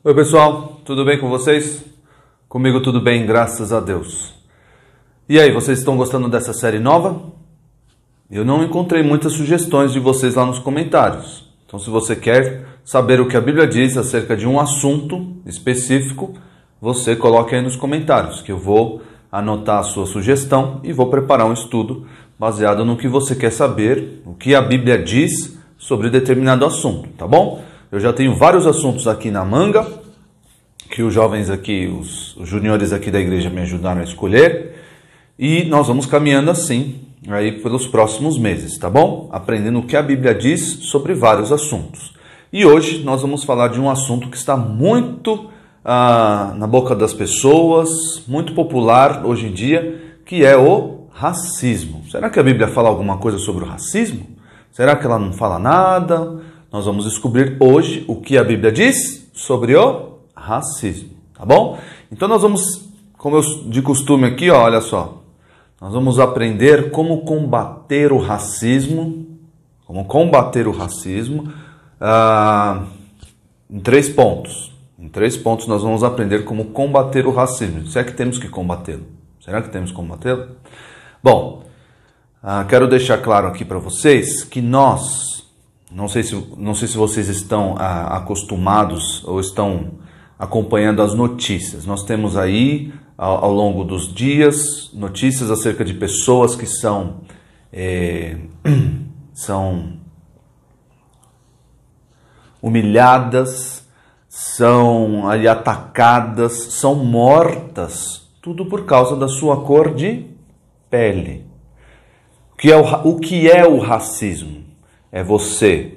Oi pessoal, tudo bem com vocês? Comigo tudo bem, graças a Deus. E aí, vocês estão gostando dessa série nova? Eu não encontrei muitas sugestões de vocês lá nos comentários. Então, se você quer saber o que a Bíblia diz acerca de um assunto específico, você coloque aí nos comentários, que eu vou anotar a sua sugestão e vou preparar um estudo baseado no que você quer saber, o que a Bíblia diz sobre determinado assunto, tá bom? Eu já tenho vários assuntos aqui na manga, que os jovens aqui, os juniores aqui da igreja me ajudaram a escolher, e nós vamos caminhando assim, aí pelos próximos meses, tá bom? Aprendendo o que a Bíblia diz sobre vários assuntos. E hoje nós vamos falar de um assunto que está muito na boca das pessoas, muito popular hoje em dia, que é o racismo. Será que a Bíblia fala alguma coisa sobre o racismo? Será que ela não fala nada? Nós vamos descobrir hoje o que a Bíblia diz sobre o racismo, tá bom? Então nós vamos, como de costume aqui, ó, olha só, nós vamos aprender como combater o racismo, em 3 pontos. Em 3 pontos nós vamos aprender como combater o racismo. Se é que temos que combatê-lo. Será que temos que combatê-lo? Bom, quero deixar claro aqui para vocês que nós, não sei se vocês estão acostumados ou estão acompanhando as notícias. Nós temos aí, ao longo dos dias, notícias acerca de pessoas que são humilhadas, são ali atacadas, são mortas, tudo por causa da sua cor de pele. O que é o racismo? É você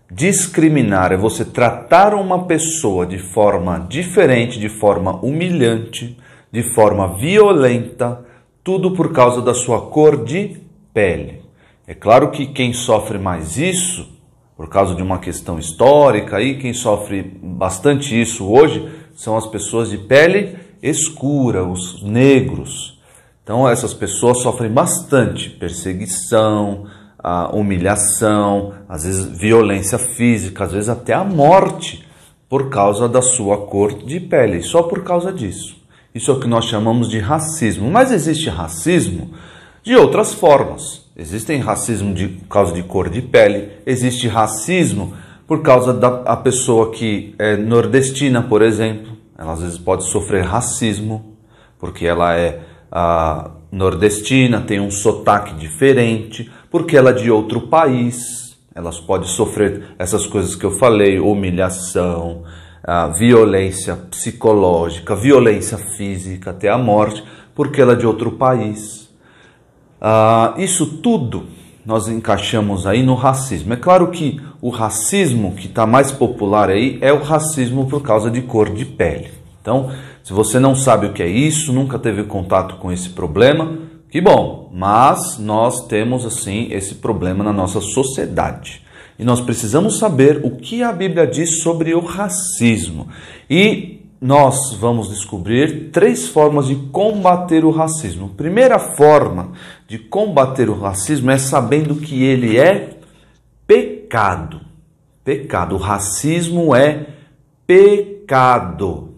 discriminar, é você tratar uma pessoa de forma diferente, de forma humilhante, de forma violenta, tudo por causa da sua cor de pele. É claro que quem sofre mais isso, por causa de uma questão histórica, e quem sofre bastante isso hoje, são as pessoas de pele escura, os negros. Então essas pessoas sofrem bastante perseguição, humilhação, às vezes violência física, às vezes até a morte, por causa da sua cor de pele, só por causa disso. Isso é o que nós chamamos de racismo. Mas existe racismo de outras formas. Existem racismo por causa de cor de pele, existe racismo por causa da pessoa que é nordestina, por exemplo. Ela às vezes pode sofrer racismo, porque ela é nordestina, tem um sotaque diferente, porque ela é de outro país. Elas podem sofrer essas coisas que eu falei, humilhação, violência psicológica, violência física, até a morte, porque ela é de outro país. Isso tudo nós encaixamos aí no racismo. É claro que o racismo que está mais popular aí é o racismo por causa de cor de pele. Então, se você não sabe o que é isso, nunca teve contato com esse problema, que bom, mas nós temos assim esse problema na nossa sociedade. E nós precisamos saber o que a Bíblia diz sobre o racismo. E nós vamos descobrir 3 formas de combater o racismo. A primeira forma de combater o racismo é sabendo que ele é pecado. Pecado. O racismo é pecado.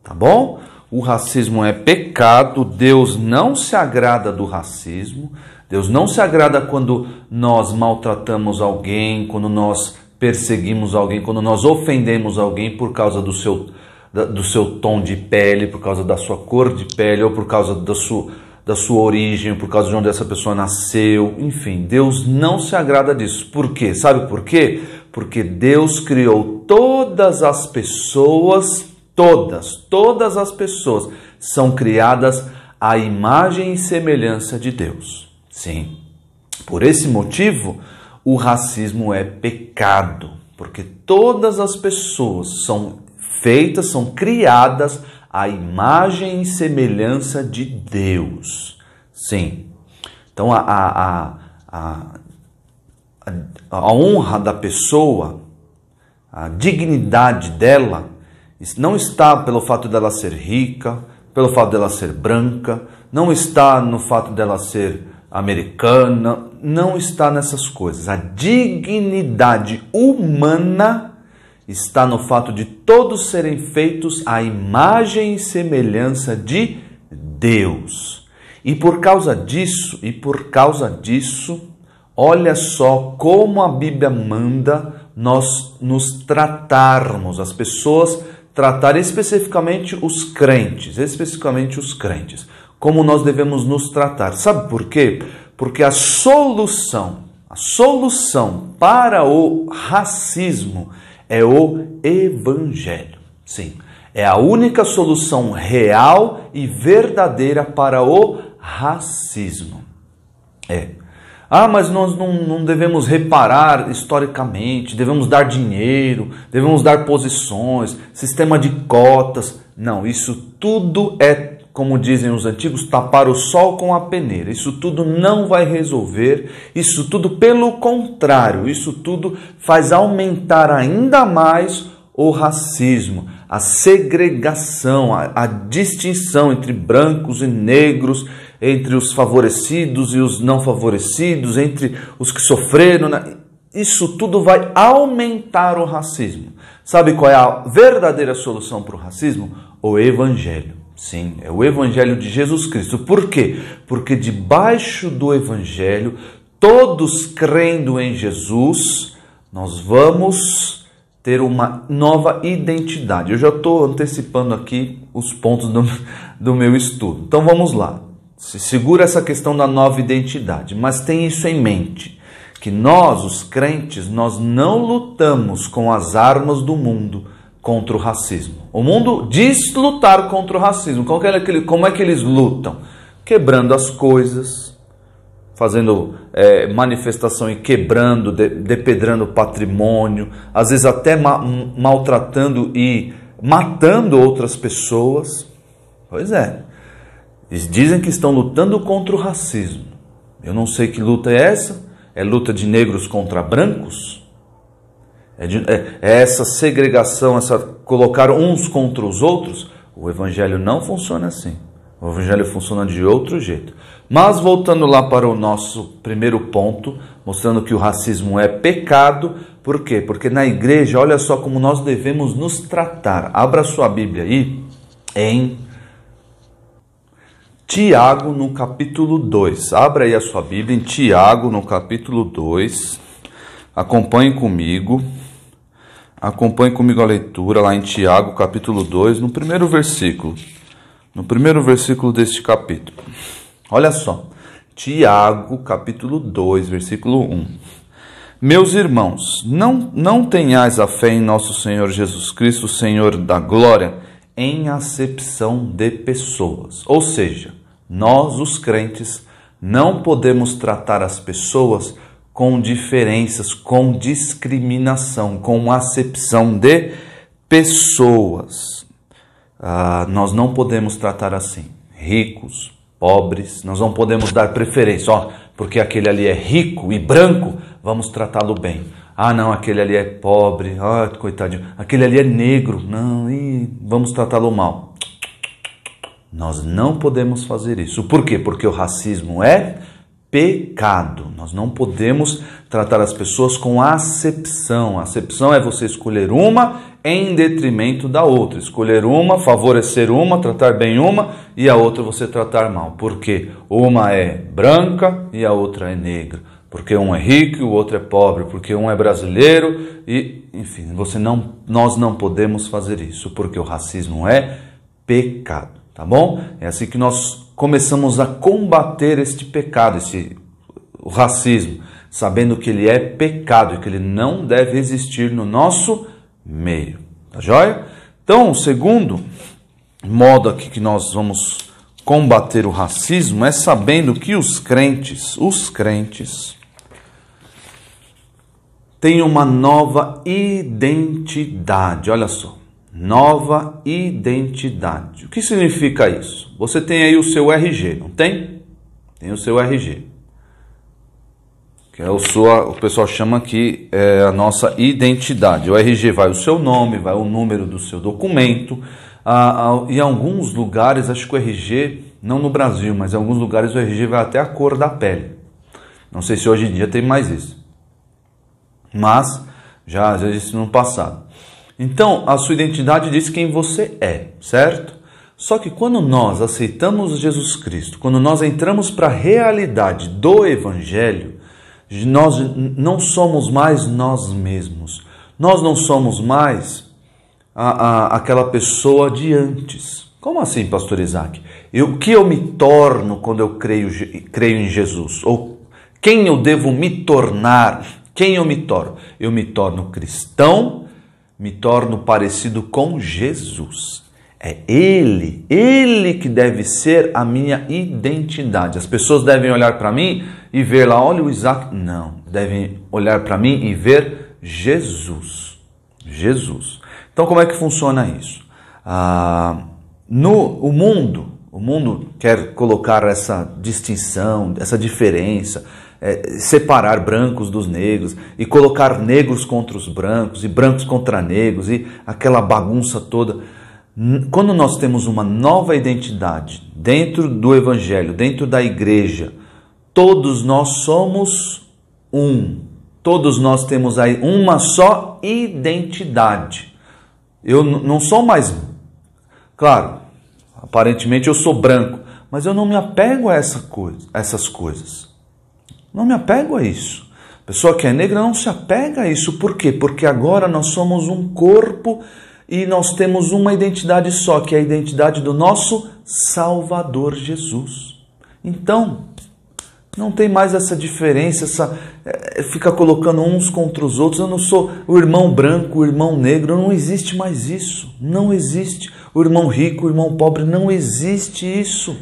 Tá bom? O racismo é pecado. Deus não se agrada do racismo. Deus não se agrada quando nós maltratamos alguém, quando nós perseguimos alguém, quando nós ofendemos alguém por causa do seu tom de pele, por causa da sua cor de pele, ou por causa da sua origem, por causa de onde essa pessoa nasceu. Enfim, Deus não se agrada disso. Por quê? Sabe por quê? Porque Deus criou todas as pessoas, todas as pessoas são criadas à imagem e semelhança de Deus. Sim. Por esse motivo, o racismo é pecado, porque todas as pessoas são criadas à imagem e semelhança de Deus. Sim. Então, a honra da pessoa, a dignidade dela, não está pelo fato dela ser rica, pelo fato dela ser branca, não está no fato dela ser americana, não está nessas coisas. A dignidade humana está no fato de todos serem feitos à imagem e semelhança de Deus. E por causa disso, olha só como a Bíblia manda nós nos tratarmos, as pessoas tratar especificamente os crentes, como nós devemos nos tratar. Sabe por quê? Porque a solução para o racismo é o Evangelho. Sim, é a única solução real e verdadeira para o racismo. Mas nós não devemos reparar historicamente, devemos dar dinheiro, devemos dar posições, sistema de cotas. Não, isso tudo é, como dizem os antigos, tapar o sol com a peneira. Isso tudo não vai resolver, isso tudo pelo contrário, isso tudo faz aumentar ainda mais o racismo, a segregação, a distinção entre brancos e negros, entre os favorecidos e os não favorecidos, entre os que sofreram. Isso tudo vai aumentar o racismo. Sabe qual é a verdadeira solução para o racismo? O Evangelho. Sim, é o Evangelho de Jesus Cristo. Por quê? Porque debaixo do Evangelho, todos crendo em Jesus, nós vamos ter uma nova identidade. Eu já estou antecipando aqui os pontos do meu estudo. Então vamos lá. Se segura essa questão da nova identidade, mas tem isso em mente, que nós, os crentes, nós não lutamos com as armas do mundo contra o racismo. O mundo diz lutar contra o racismo. Como é que eles lutam? Quebrando as coisas, fazendo manifestação e quebrando, depedrando patrimônio, às vezes até maltratando e matando outras pessoas. Pois é. Eles dizem que estão lutando contra o racismo. Eu não sei que luta é essa. É luta de negros contra brancos? É essa segregação, essa colocar uns contra os outros? O Evangelho não funciona assim. O Evangelho funciona de outro jeito. Mas voltando lá para o nosso primeiro ponto, mostrando que o racismo é pecado. Por quê? Porque na igreja, olha só como nós devemos nos tratar. Abra sua Bíblia aí em Tiago, no capítulo 2. Abra aí a sua Bíblia em Tiago, no capítulo 2. Acompanhe comigo a leitura lá em Tiago, capítulo 2, no primeiro versículo. No primeiro versículo deste capítulo. Olha só. Tiago, capítulo 2, versículo 1. Meus irmãos, não tenhais a fé em nosso Senhor Jesus Cristo, Senhor da glória, em acepção de pessoas. Ou seja, nós, os crentes, não podemos tratar as pessoas com diferenças, com discriminação, com acepção de pessoas. Nós não podemos tratar assim. Ricos, pobres, nós não podemos dar preferência. Porque aquele ali é rico e branco, vamos tratá-lo bem. Não, aquele ali é pobre, coitadinho. Aquele ali é negro, não, vamos tratá-lo mal. Nós não podemos fazer isso. Por quê? Porque o racismo é pecado. Nós não podemos tratar as pessoas com acepção. A acepção é você escolher uma em detrimento da outra. Escolher uma, favorecer uma, tratar bem uma e a outra você tratar mal. Porque uma é branca e a outra é negra. Porque um é rico e o outro é pobre. Porque um é brasileiro e, enfim, nós não podemos fazer isso. Porque o racismo é pecado. Tá bom? É assim que nós começamos a combater este pecado, o racismo, sabendo que ele é pecado e que ele não deve existir no nosso meio. Tá joia? Então, o segundo modo aqui que nós vamos combater o racismo é sabendo que os crentes têm uma nova identidade. Olha só. Nova identidade. O que significa isso? Você tem aí o seu RG, não tem? Tem o seu RG. Que é o pessoal chama aqui a nossa identidade. O RG vai o seu nome, vai o número do seu documento. Em alguns lugares, acho que o RG, não no Brasil, mas em alguns lugares o RG vai até a cor da pele. Não sei se hoje em dia tem mais isso. Mas já existe no passado. Então, a sua identidade diz quem você é, certo? Só que quando nós aceitamos Jesus Cristo, quando nós entramos para a realidade do Evangelho, nós não somos mais nós mesmos. Nós não somos mais aquela pessoa de antes. Como assim, pastor Isaac? O que eu me torno quando eu creio em Jesus? Ou quem eu devo me tornar? Quem eu me torno? Eu me torno cristão, me torno parecido com Jesus. É Ele que deve ser a minha identidade. As pessoas devem olhar para mim e ver lá, olha o Isaac. Não, devem olhar para mim e ver Jesus. Jesus. Então, como é que funciona isso? O mundo quer colocar essa distinção, essa diferença, separar brancos dos negros e colocar negros contra os brancos e brancos contra negros e aquela bagunça toda. Quando nós temos uma nova identidade dentro do Evangelho, dentro da igreja, todos nós somos um. Todos nós temos aí uma só identidade. Eu não sou mais... Claro, aparentemente eu sou branco, mas eu não me apego a essas coisas. Não me apego a isso. A pessoa que é negra não se apega a isso. Por quê? Porque agora nós somos um corpo e nós temos uma identidade só, que é a identidade do nosso Salvador Jesus. Então, não tem mais essa diferença, fica colocando uns contra os outros. Eu não sou o irmão branco, o irmão negro, não existe mais isso. Não existe. O irmão rico, o irmão pobre, não existe isso.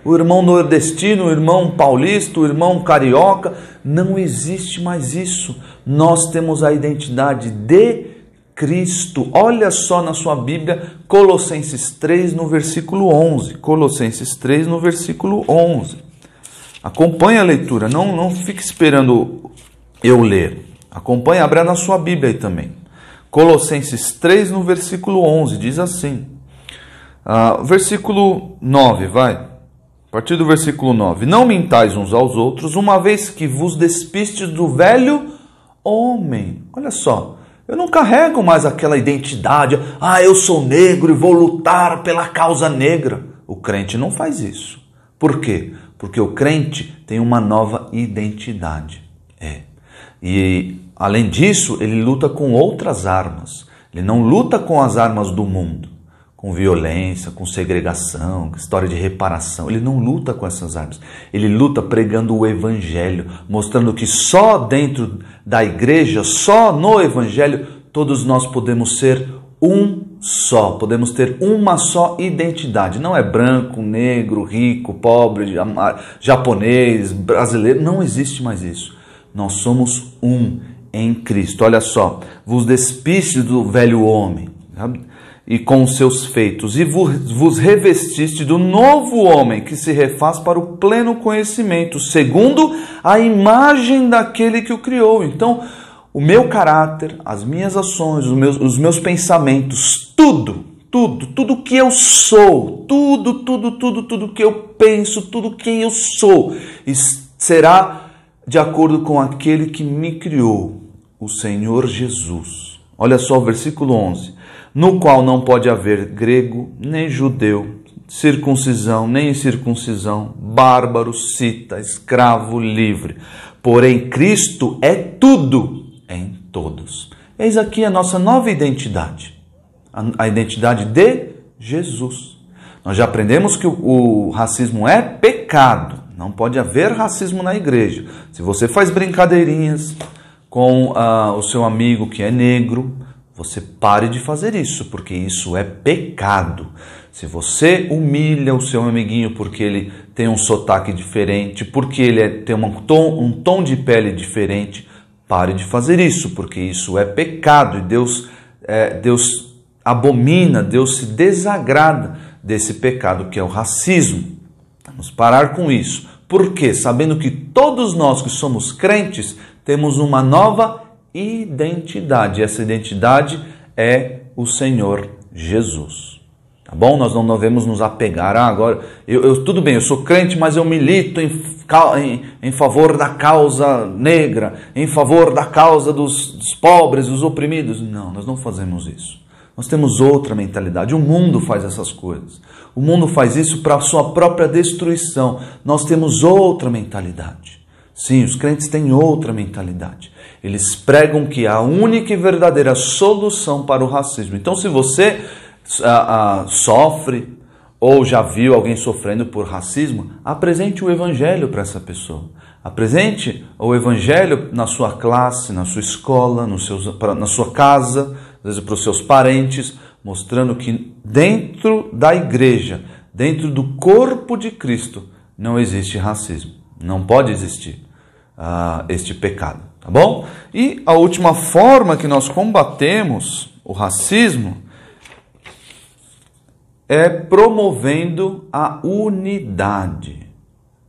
O irmão nordestino, o irmão paulista, o irmão carioca, não existe mais isso. Nós temos a identidade de Cristo. Olha só na sua Bíblia, Colossenses 3, no versículo 11. Colossenses 3, no versículo 11. Acompanhe a leitura, não fique esperando eu ler. Acompanhe, abra na sua Bíblia aí também. Colossenses 3, no versículo 11, diz assim. Versículo 9, vai. A partir do versículo 9. Não mintais uns aos outros, uma vez que vos despistes do velho homem. Olha só. Eu não carrego mais aquela identidade, eu sou negro e vou lutar pela causa negra. O crente não faz isso. Por quê? Porque o crente tem uma nova identidade. E, além disso, ele luta com outras armas. Ele não luta com as armas do mundo, com violência, com segregação, com história de reparação. Ele não luta com essas armas. Ele luta pregando o Evangelho, mostrando que só dentro da igreja, só no Evangelho, todos nós podemos ser um só, podemos ter uma só identidade. Não é branco, negro, rico, pobre, japonês, brasileiro, não existe mais isso. Nós somos um em Cristo. Olha só, vos despiste do velho homem, sabe? E com os seus feitos, e vos revestiste do novo homem, que se refaz para o pleno conhecimento, segundo a imagem daquele que o criou. Então, o meu caráter, as minhas ações, os meus pensamentos, tudo que eu sou, tudo que eu penso, tudo quem eu sou, será de acordo com aquele que me criou, o Senhor Jesus. Olha só o versículo 11. No qual não pode haver grego, nem judeu, circuncisão, nem incircuncisão, bárbaro, cita, escravo, livre. Porém, Cristo é tudo em todos. Eis aqui a nossa nova identidade, a identidade de Jesus. Nós já aprendemos que o racismo é pecado, não pode haver racismo na igreja. Se você faz brincadeirinhas com o seu amigo que é negro, você pare de fazer isso, porque isso é pecado. Se você humilha o seu amiguinho porque ele tem um sotaque diferente, porque ele tem um tom de pele diferente, pare de fazer isso, porque isso é pecado. E Deus abomina, Deus se desagrada desse pecado que é o racismo. Vamos parar com isso. Por quê? Sabendo que todos nós que somos crentes temos uma nova identidade. Essa identidade é o Senhor Jesus. Tá bom? Nós não devemos nos apegar. Agora, tudo bem, eu sou crente, mas eu milito em favor da causa negra, em favor da causa dos pobres, dos oprimidos. Não, nós não fazemos isso. Nós temos outra mentalidade. O mundo faz essas coisas. O mundo faz isso para a sua própria destruição. Nós temos outra mentalidade. Sim, os crentes têm outra mentalidade. Eles pregam que a única e verdadeira solução para o racismo. Então, se você sofre ou já viu alguém sofrendo por racismo, apresente o evangelho para essa pessoa. Apresente o evangelho na sua classe, na sua escola, na sua casa, às vezes para os seus parentes, mostrando que dentro da igreja, dentro do corpo de Cristo, não existe racismo. Não pode existir este pecado, tá bom? E a última forma que nós combatemos o racismo é promovendo a unidade.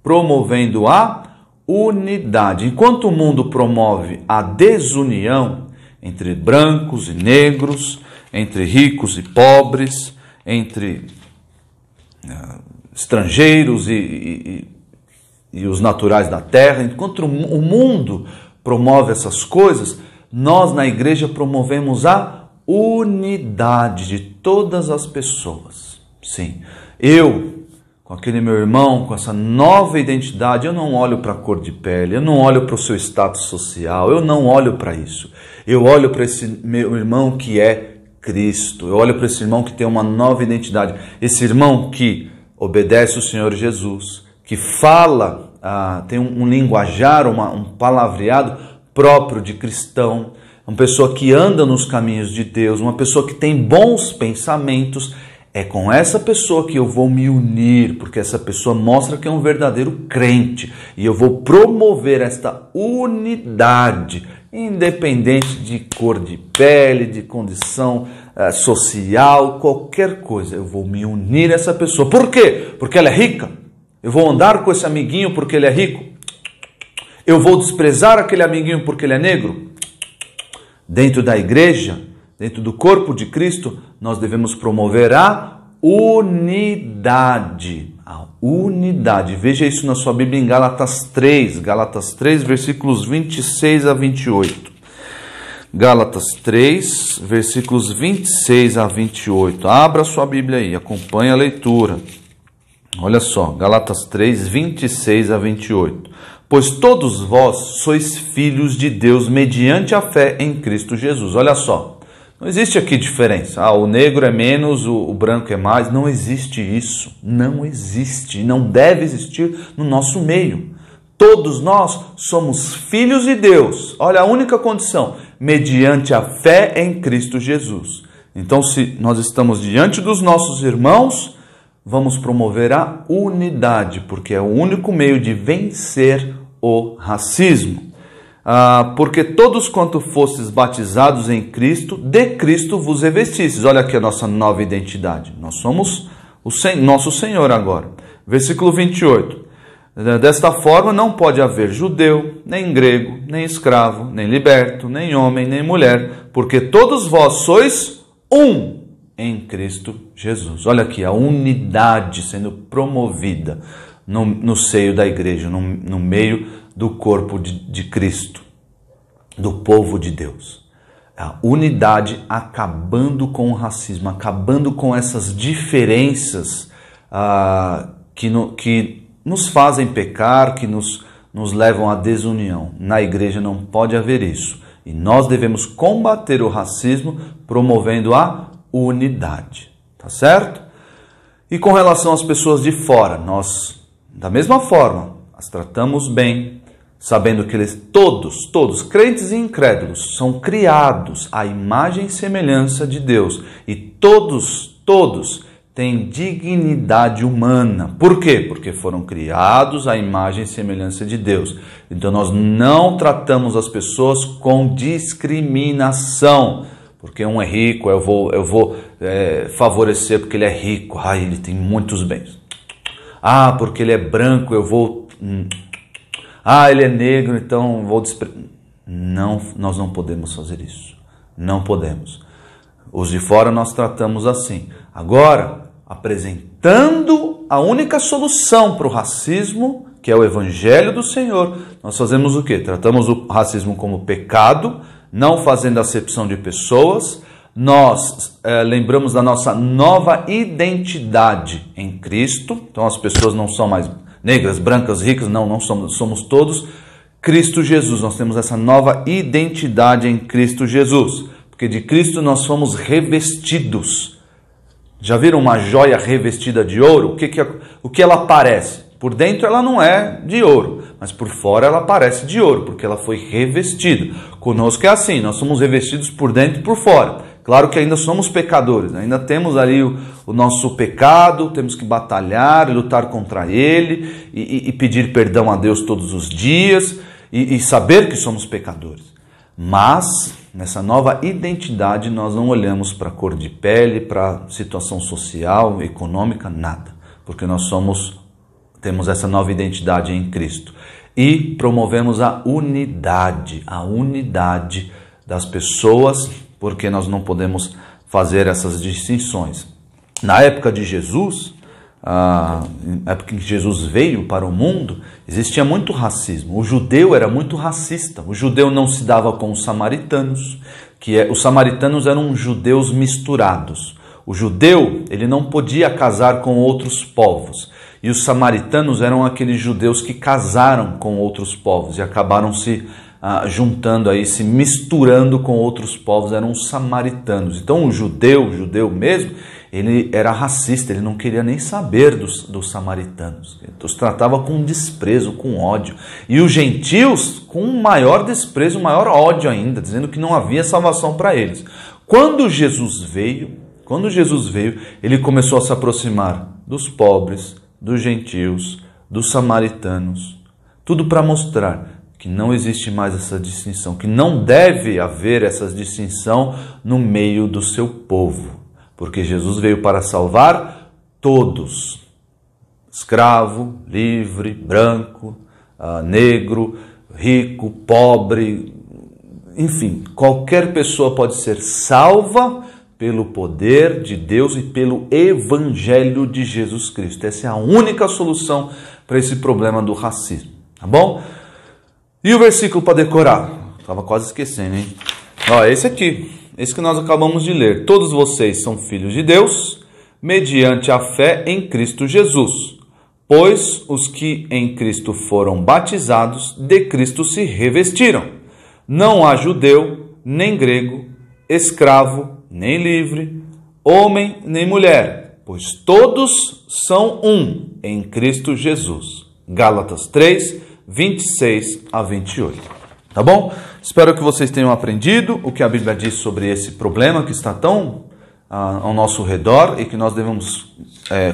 Promovendo a unidade. Enquanto o mundo promove a desunião entre brancos e negros, entre ricos e pobres, entre estrangeiros e os naturais da terra, enquanto o mundo promove essas coisas, nós na igreja promovemos a unidade de todas as pessoas. Sim, eu, com aquele meu irmão, com essa nova identidade, eu não olho para a cor de pele, eu não olho para o seu status social, eu não olho para isso. Eu olho para esse meu irmão que é Cristo, eu olho para esse irmão que tem uma nova identidade, esse irmão que obedece o Senhor Jesus, que fala, tem um linguajar, um palavreado próprio de cristão, uma pessoa que anda nos caminhos de Deus, uma pessoa que tem bons pensamentos. É com essa pessoa que eu vou me unir, porque essa pessoa mostra que é um verdadeiro crente. E eu vou promover esta unidade, independente de cor de pele, de condição social, qualquer coisa. Eu vou me unir a essa pessoa. Por quê? Porque ela é rica? Eu vou andar com esse amiguinho porque ele é rico? Eu vou desprezar aquele amiguinho porque ele é negro? Dentro da igreja, dentro do corpo de Cristo, nós devemos promover a unidade. A unidade. Veja isso na sua Bíblia em Gálatas 3. Gálatas 3, versículos 26 a 28. Gálatas 3, versículos 26 a 28. Abra sua Bíblia aí, acompanhe a leitura. Olha só, Gálatas 3, 26 a 28. Pois todos vós sois filhos de Deus mediante a fé em Cristo Jesus. Olha só, não existe aqui diferença. O negro é menos, o branco é mais. Não existe isso. Não existe. Não deve existir no nosso meio. Todos nós somos filhos de Deus. Olha a única condição, mediante a fé em Cristo Jesus. Então, se nós estamos diante dos nossos irmãos, vamos promover a unidade, porque é o único meio de vencer o racismo. Porque todos quanto fostes batizados em Cristo, de Cristo vos revestistes. Olha aqui a nossa nova identidade. Nós somos nosso Senhor agora. Versículo 28. Desta forma não pode haver judeu, nem grego, nem escravo, nem liberto, nem homem, nem mulher, porque todos vós sois um em Cristo Jesus. Olha aqui, a unidade sendo promovida no seio da igreja, no meio do corpo de Cristo, do povo de Deus. A unidade acabando com o racismo, acabando com essas diferenças que nos fazem pecar, que nos levam à desunião. Na igreja não pode haver isso. E nós devemos combater o racismo promovendo a unidade, tá certo? E com relação às pessoas de fora, nós, da mesma forma, as tratamos bem, sabendo que eles todos, crentes e incrédulos, são criados à imagem e semelhança de Deus. E todos têm dignidade humana. Por quê? Porque foram criados à imagem e semelhança de Deus. Então nós não tratamos as pessoas com discriminação. Porque um é rico, eu vou favorecer porque ele é rico. Ele tem muitos bens. Porque ele é branco, eu vou... ele é negro, então vou desprezar. Não, nós não podemos fazer isso. Não podemos. Os de fora nós tratamos assim. Agora, apresentando a única solução para o racismo, que é o Evangelho do Senhor. Nós fazemos o quê? Tratamos o racismo como pecado, não fazendo acepção de pessoas. Nós lembramos da nossa nova identidade em Cristo. Então as pessoas não são mais negras, brancas, ricas, não somos todos Cristo Jesus. Nós temos essa nova identidade em Cristo Jesus, porque de Cristo nós fomos revestidos. Já viram uma joia revestida de ouro? O que ela parece? Por dentro ela não é de ouro, mas por fora ela parece de ouro, porque ela foi revestida. Conosco é assim, nós somos revestidos por dentro e por fora. Claro que ainda somos pecadores, ainda temos ali o nosso pecado, temos que batalhar e lutar contra ele e pedir perdão a Deus todos os dias e saber que somos pecadores. Mas nessa nova identidade nós não olhamos para a cor de pele, para a situação social, econômica, nada, porque nós temos essa nova identidade em Cristo e promovemos a unidade das pessoas, porque nós não podemos fazer essas distinções. Na época de Jesus, na época em que Jesus veio para o mundo, existia muito racismo. O judeu era muito racista. O judeu não se dava com os samaritanos, os samaritanos eram judeus misturados. O judeu, ele não podia casar com outros povos. E os samaritanos eram aqueles judeus que casaram com outros povos e acabaram se juntando aí, se misturando com outros povos, eram os samaritanos. Então o judeu mesmo, ele era racista, ele não queria nem saber dos samaritanos. Ele os tratava com desprezo, com ódio. E os gentios com maior desprezo, maior ódio ainda, dizendo que não havia salvação para eles. Quando Jesus veio, ele começou a se aproximar dos pobres, dos gentios, dos samaritanos, tudo para mostrar que não existe mais essa distinção, que não deve haver essa distinção no meio do seu povo, porque Jesus veio para salvar todos, escravo, livre, branco, negro, rico, pobre, enfim, qualquer pessoa pode ser salva pelo poder de Deus e pelo Evangelho de Jesus Cristo. Essa é a única solução para esse problema do racismo, tá bom? E o versículo para decorar? Estava quase esquecendo, hein? Ó, esse aqui, esse que nós acabamos de ler. Todos vocês são filhos de Deus, mediante a fé em Cristo Jesus. Pois os que em Cristo foram batizados, de Cristo se revestiram. Não há judeu, nem grego, escravo, nem livre, homem nem mulher, pois todos são um em Cristo Jesus. Gálatas 3, 26 a 28. Tá bom? Espero que vocês tenham aprendido o que a Bíblia diz sobre esse problema que está tão ao nosso redor e que nós devemos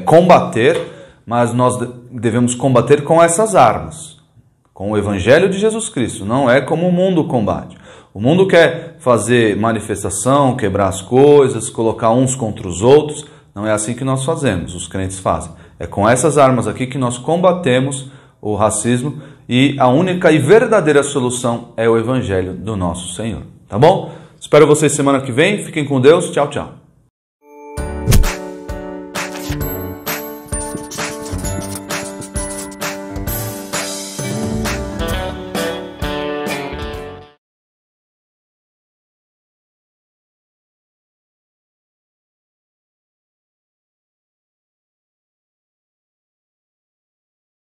combater, mas nós devemos combater com essas armas, com o Evangelho de Jesus Cristo. Não é como o mundo combate. O mundo quer fazer manifestação, quebrar as coisas, colocar uns contra os outros. Não é assim que nós fazemos, os crentes fazem. É com essas armas aqui que nós combatemos o racismo e a única e verdadeira solução é o Evangelho do nosso Senhor. Tá bom? Espero vocês semana que vem. Fiquem com Deus. Tchau, tchau.